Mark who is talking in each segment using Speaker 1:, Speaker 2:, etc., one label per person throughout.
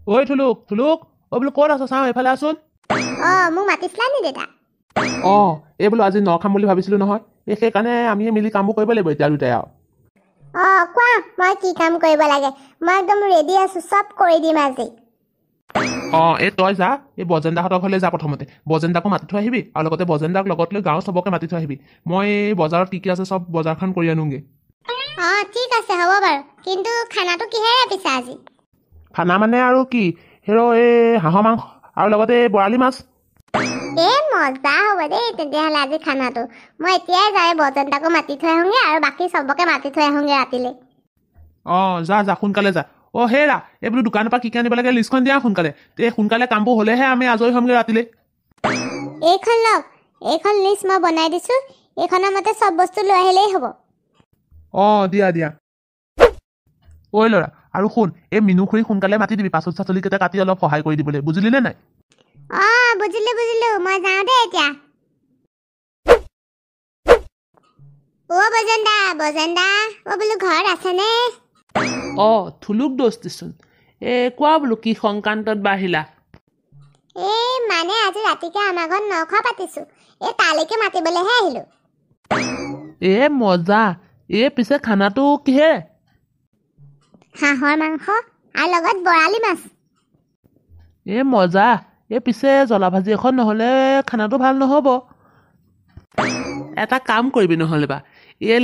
Speaker 1: ঐ থুলুক থুলুক অ বোলো ক'ত আছ চাওঁ এইফালে আছোন
Speaker 2: মোক মাতিছিলা নি দেউতা?
Speaker 1: অঁ এই বোলো আজি ন খাম বুলি ভাবিছিলোঁ নহয় এই সেইকাৰণে আমি মিলি কামবোৰ কৰিব লাগিব এতিয়া দুটাই আৰু
Speaker 2: কোৱা মই কি কাম কৰিব লাগে? মই একদম ৰেডি আছো, চব কৰি দিম আজি।
Speaker 1: অঁ এই তই যা এই বজেন্দাহঁতৰ ঘৰলৈ যা প্ৰথমতে বজেন্দাকো মাতি থৈ আহিবি আৰু লগতে বজেন্দাক লগত লৈ গাঁৱৰ চবকে মাতি থৈ আহিবি মই এই বজাৰত কি আছে চব বজাৰখন কৰি আনোগৈ
Speaker 2: ঠিক আছে হ'ব বাৰু, কিন্তু খানাটো কিহেৰে পিছে আজি?
Speaker 1: খানা মানে আৰু কি হেৰ' এই হাঁহৰ মাংস আৰু লগতে এই বৰালি মাছ
Speaker 2: মজা হ'ব দেই তেতিয়াহ'লে আজি খানাটো। মই এতিয়াই যাই বজেন্দাকো মাতি থৈ আহোঁগে আৰু বাকী চবকে মাতি থৈ আহোঁগে ৰাতিলৈ।
Speaker 1: অঁ যা যা সোনকালে যা অঁ হেৰা এই বোলো দোকানৰ পৰা কি কি আনিব লাগে লিষ্টখন দিয়া সোনকালে এই সোনকালে কামবোৰ হ'লেহে আমি আজৰি হ'মগৈ ৰাতিলৈ
Speaker 2: এইখন লওক, এইখন লিষ্ট মই বনাই দিছোঁ, এইখনৰ মতে চব বস্তু লৈ আহিলেই হ'ব।
Speaker 1: অঁ দিয়া দিয়া ঐ ল'ৰা আৰু শুন এই মিনু খুৰীক সোনকালে মাতি দিবি পাচলি চাচলিকেইটা কাটি অলপ সহায় কৰি দিবলৈ বুজিলি নে নাই
Speaker 2: বুজিলো মই যাওঁ দেই এতিয়া। বজেন্দা বোলো ঘৰত আছেনে?
Speaker 1: অঁ থুলুক দোস্তিচোন কোৱা বোলো কি সংক্ৰান্তত বাঢ়িলা
Speaker 2: মানে আজি ৰাতিকে আমাৰ ঘৰত নখোৱা পাতিছোঁ, তালৈকে মাতিবলৈহে আহিলোঁ।
Speaker 1: মজা পিছে খানাটো কিহে
Speaker 2: হাঁহৰ মাংস আৰু লগত বৰালি মাছ।
Speaker 1: মজা পিছে জ্বলা ভাজি এখন নহ'লে খানাটো ভাল নহ'ব। এটা কাম কৰিবি নহ'লে বা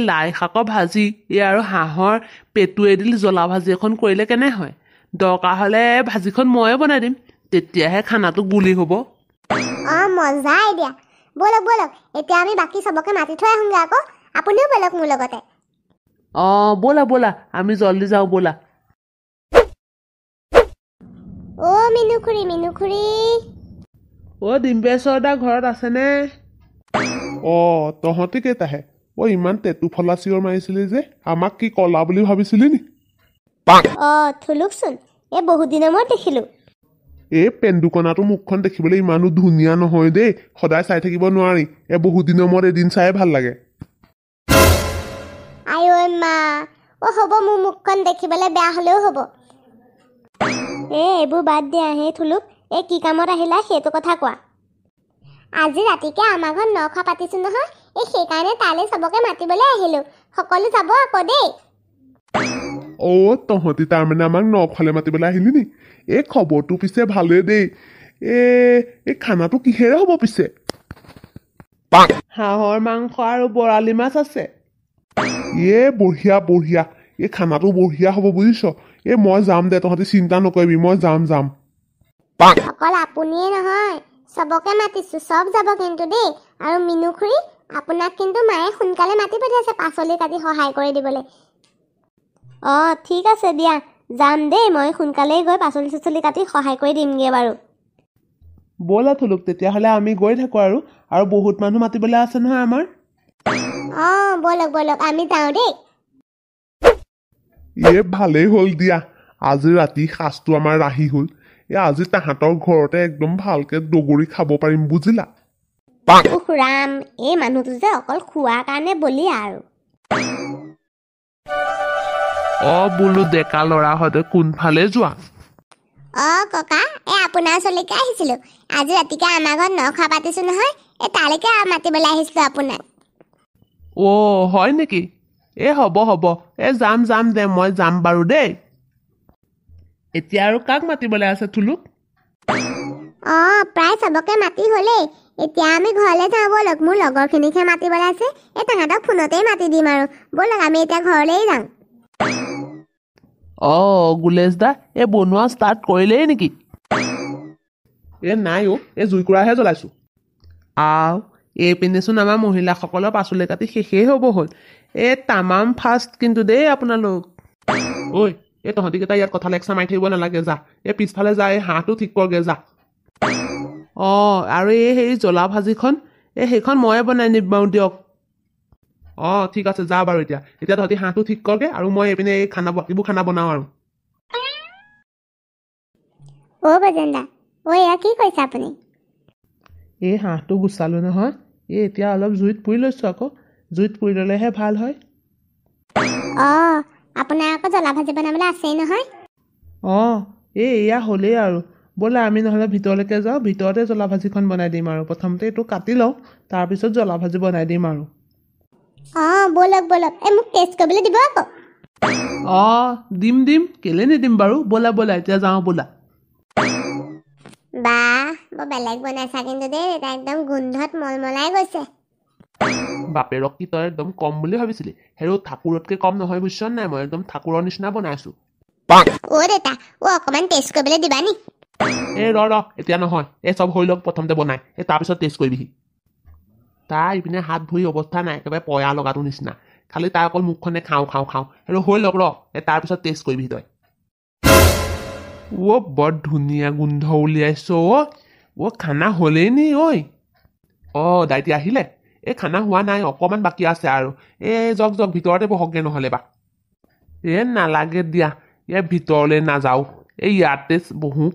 Speaker 1: লাই শাকৰ ভাজি আৰু হাঁহৰ পেটুৱে দি জ্বলা ভাজি এখন কৰিলে কেনে হয়? দৰকাৰ হ'লে ভাজিখন ময়ে বনাই দিম, তেতিয়াহে খানাটো গুলি হ'ব।
Speaker 2: মজা আইডিয়া। ব'লক এতিয়া আমি বাকী চবকে মাতি থৈ আহোঁগে আকৌ, আপুনিও ব'লক মোৰ লগতে।
Speaker 1: ব'লা আমি জল্দি যাওঁ ব'লা।
Speaker 2: মিনু খুৰী
Speaker 1: ডিম্বেশ্বৰ দা ঘৰত আছেনে? তহঁতি কেইটাহে ইমান টেটু ফলা চিঞৰ মাৰিছিলি যে আমাক কি কলা বুলি ভাবিছিলি নি?
Speaker 2: থুলুকচোন বহুত দিনৰ মূৰত দেখিলোঁ।
Speaker 1: পেন্দুকণাটো মুখখন দেখিবলৈ ইমানো ধুনীয়া নহয় দেই, সদায় চাই থাকিব নোৱাৰি, বহুত দিনৰ মূৰত এদিন চাই ভাল লাগে।
Speaker 2: মা হ'ব মোৰ মুখখন দেখিবলৈ বেয়া হ'লেও হ'ব। এইবোৰ বাদ দিয়া থুলুক, কি কামত আহিলা সেইটো কথা কোৱা। আজি ৰাতিকে আমাৰ ঘৰত নখোৱা পাতিছোঁ নহয়, সেইকাৰণে তালৈ চবকে মাতিবলৈ আহিলোঁ। সকলো যাব আকৌ দেই।
Speaker 1: তহঁতি তাৰমানে আমাক নখোৱালে মাতিবলৈ আহিলি নি? খবৰটো পিছে ভালেই দেই। খানাটো কিহেৰে হ'ব পিছে? হাঁহৰ মাংস আৰু বৰালি মাছ আছে। বঢ়িয়া খানাটো বঢ়িয়া হ'ব বুজিছ। মই যাম দে, তহঁতি চিন্তা নকৰিবি, মই যাম।
Speaker 2: অকল আপুনিয়ে নহয়, চবকে মাতিছোঁ, চব যাব কিন্তু দেই। আৰু মিনু খুৰী আপোনাক কিন্তু মায়ে সোনকালে মাতি পঠিয়াইছে পাচলি কাটি সহায় কৰি দিবলৈ। ঠিক আছে দিয়া, যাম দেই, মই সোনকালেই গৈ পাচলি চাচলি কাটি সহায় কৰি দিমগৈ বাৰু।
Speaker 1: ব'লা থুলুক তেতিয়াহ'লে আমি গৈ থাকোঁ আৰু বহুত মানুহ মাতিবলৈ আছে নহয় আমাৰ।
Speaker 2: ব'লক আমি যাওঁ দেই।
Speaker 1: ভালেই হ'ল দিয়া, আজি ৰাতি সাজটো আমাৰ ৰাহি হ'ল। আজি তাহাঁতৰ ঘৰতে একদম ভালকে দগৰি খাব পাৰিম বুজিলা।
Speaker 2: ৰাম, এই মানুহটো যে অকল খোৱাৰ কাৰণে বলিয়া আৰু।
Speaker 1: বোলো ডেকা ল'ৰাহঁতে কোনফালে যোৱা?
Speaker 2: ককা আপোনাৰ ওচৰলৈকে আহিছিলোঁ। আজি ৰাতিকে আমাৰ ঘৰত নখোৱা পাতিছোঁ নহয়, তালৈকে মাতিবলৈ আহিছিলোঁ আপোনাক।
Speaker 1: হয় নেকি? হ'ব যাম দে, মই যাম বাৰু দেই। এতিয়া আৰু কাক মাতিবলৈ আছে থুলুক?
Speaker 2: প্ৰায় চবকে মাতি হ'লেই। এতিয়া আমি ঘৰলৈ যাওঁ ব'লক, মোৰ লগৰখিনিকহে মাতিবলৈ আছে। তাহাঁতক ফোনতেই মাতি দিম আৰু। ব'লক আমি এতিয়া ঘৰলৈ যাওঁ।
Speaker 1: গুলেশ দা বনোৱা ষ্টাৰ্ট কৰিলেই নেকি? নাই জুইকুৰাহে জ্বলাইছোঁ। এইপিনেচোন আমাৰ মহিলাসকলৰ পাচলি কাটি শেষেই হ'ব হ'ল। তামাম ফাষ্ট কিন্তু দেই আপোনালোক। তহঁতিকেইটা ইয়াত কথা লেকচাৰ মাৰি থাকিব নালাগে, যা পিছফালে যা, হাঁহটো ঠিক কৰগে যা। আৰু হেৰি জ্বলা ভাজিখন সেইখন ময়ে বনাই নিম বাৰু দিয়ক। ঠিক আছে যা বাৰু। এতিয়া তহঁতি হাঁহটো ঠিক কৰগে আৰু মই এইপিনে বাকীবোৰ খানা বনাওঁ আৰু।
Speaker 2: বজেন্দা এয়া কি কৈছে আপুনি?
Speaker 1: হাঁহটো গুচালোঁ নহয়, এতিয়া অলপ জুইত পুৰি লৈছোঁ আকৌ। জুইত পুৰি ল'লেহে ভাল হয়।
Speaker 2: আপোনাৰ আকৌ জ্বলা ভাজি বনাবলৈ আছেই নহয়।
Speaker 1: এয়া হ'লেই আৰু ব'লা আমি নহ'লে ভিতৰলৈকে যাওঁ ভিতৰতে জ্বলা ভাজিখন বনাই দিম আৰু প্ৰথমতে এইটো কাটি লওঁ তাৰপিছত জ্বলা ভাজি বনাই দিম আৰু
Speaker 2: ব'লক ব'লক মোক টেষ্ট কৰিবলৈ দিব আকৌ
Speaker 1: দিম কেলে নিদিম বাৰু ব'লা ব'লা এতিয়া যাওঁ ব'লা
Speaker 2: বাহ বৰ বেলেগ বনাইছা কিন্তু দেই এটা একদম গোন্ধত মলমলাই গৈছে
Speaker 1: বাপেৰক কি তই একদম কম বুলি ভাবিছিলি হেৰৌ ঠাকুৰতকৈ কম নহয় বুজিছ নাই মই একদম ঠাকুৰৰ নিচিনা বনাইছোঁ
Speaker 2: দেতা অকণমান টেষ্ট কৰিবলৈ দিবা নি
Speaker 1: ৰ এতিয়া নহয় এই চব হৈ লওক প্ৰথমতে বনাই তাৰপিছত টেষ্ট কৰিবিহি তাৰ ইপিনে হাত ভৰি অৱস্থা নাই একেবাৰে পয়া লগাটো নিচিনা খালি তাৰ অকল মুখখনে খাওঁ আৰু হৈ লওক তাৰপিছত টেষ্ট কৰিবিহি তই বৰ ধুনীয়া গোন্ধ উলিয়াইছ খানা হ'লেই নি দাইটি আহিলে এই খানা হোৱা নাই অকণমান বাকী আছে আৰু যক ভিতৰতে বহকগে নহ'লে বা নালাগে দিয়া ভিতৰলৈ নাযাওঁ ইয়াতে বহো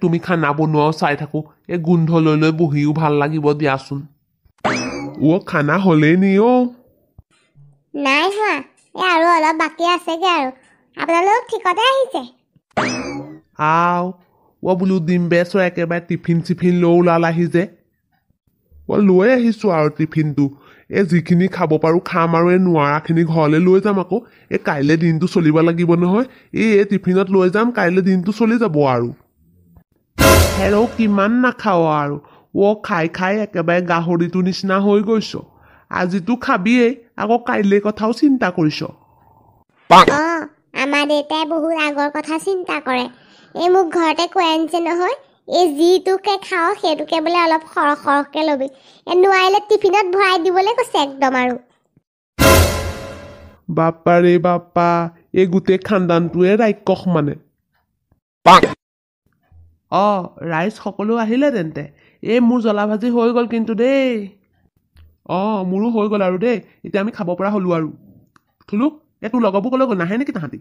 Speaker 1: তুমি খানা বনোৱাও চাই থাকো গোন্ধ লৈ বহিও ভাল লাগিব দিয়াচোন খানা হ'লেই নি
Speaker 2: নাই হোৱা আৰু অলপ বাকী আছেগে আৰু আপোনালোক ঠিকতে আহিছে
Speaker 1: বোলো দিম বেচৰ একেবাৰে টিফিন চিফিন লৈ ওলালাহি যে লৈ আহিছোঁ আৰু টিফিনটো যিখিনি খাব পাৰোঁ খাম আৰু নোৱাৰাখিনি ঘৰলৈ লৈ যাম আকৌ কাইলৈ দিনটো চলিব লাগিব নহয় টিফিনত লৈ যাম কাইলৈ দিনটো চলি যাব আৰু হেৰৌ কিমান নাখাওঁ আৰু খাই একেবাৰে গাহৰিটো নিচিনা হৈ গৈছ আজিতো খাবিয়েই আকৌ কাইলৈ কথাও চিন্তা কৰিছ
Speaker 2: আমাৰ দেউতাই বহুত আগৰ কথা চিন্তা কৰে মোক ঘৰতে কৈ আনিছে নহয় যিটোকে খাওঁ সেইটোকে বোলে অলপ সৰহকৈ ল'বি নোৱাৰিলে টিফিনত ভৰাই দিবলৈ কৈছে একদম আৰু
Speaker 1: বাপা ৰে বাপা গোটেই খানদানটোৱে ৰাক্ষস মানে ৰাইজ সকলো আহিলে তেন্তে মোৰ জ্বলা ভাজি হৈ গ'ল কিন্তু দেই মোৰো হৈ গ'ল আৰু দেই এতিয়া আমি খাব পৰা হ'লো আৰু থুলুক তোৰ লগৰবোৰ ক'লৈ গ'ল নাহে নেকি তাহাঁতি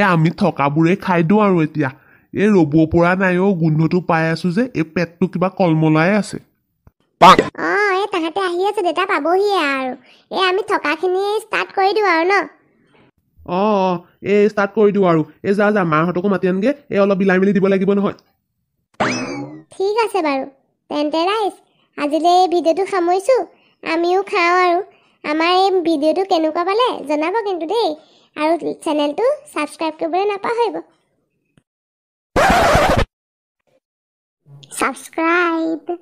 Speaker 1: আমি থকাবোৰে খাই দিওঁ আৰু এতিয়া ৰ'ব পৰা নাই গোন্ধটো পাই আছো যে পেটটো কিবা কলমলাই আছে
Speaker 2: তাহাঁতে আহি আছে দেউতা পাবহিয়ে আৰু আমি থকাখিনি ষ্টাৰ্ট কৰি দিওঁ আৰু ন
Speaker 1: ষ্টাৰ্ট কৰি দিওঁ আৰু যা মাহঁতকো মাতি আনগে অলপ বিলাই মেলি দিব লাগিব নহয়
Speaker 2: ঠিক আছে বাৰু তেন্তে ৰাইজ আজিলৈ এই ভিডিঅ'টো সামৰিছোঁ আমিও খাওঁ আৰু আমাৰ এই ভিডিঅ'টো কেনেকুৱা পালে জনাব কিন্তু দেই আৰু চেনেলটো ছাবস্ক্ৰাইব কৰিবলৈ নাপাহৰিব ছাবস্ক্ৰাইব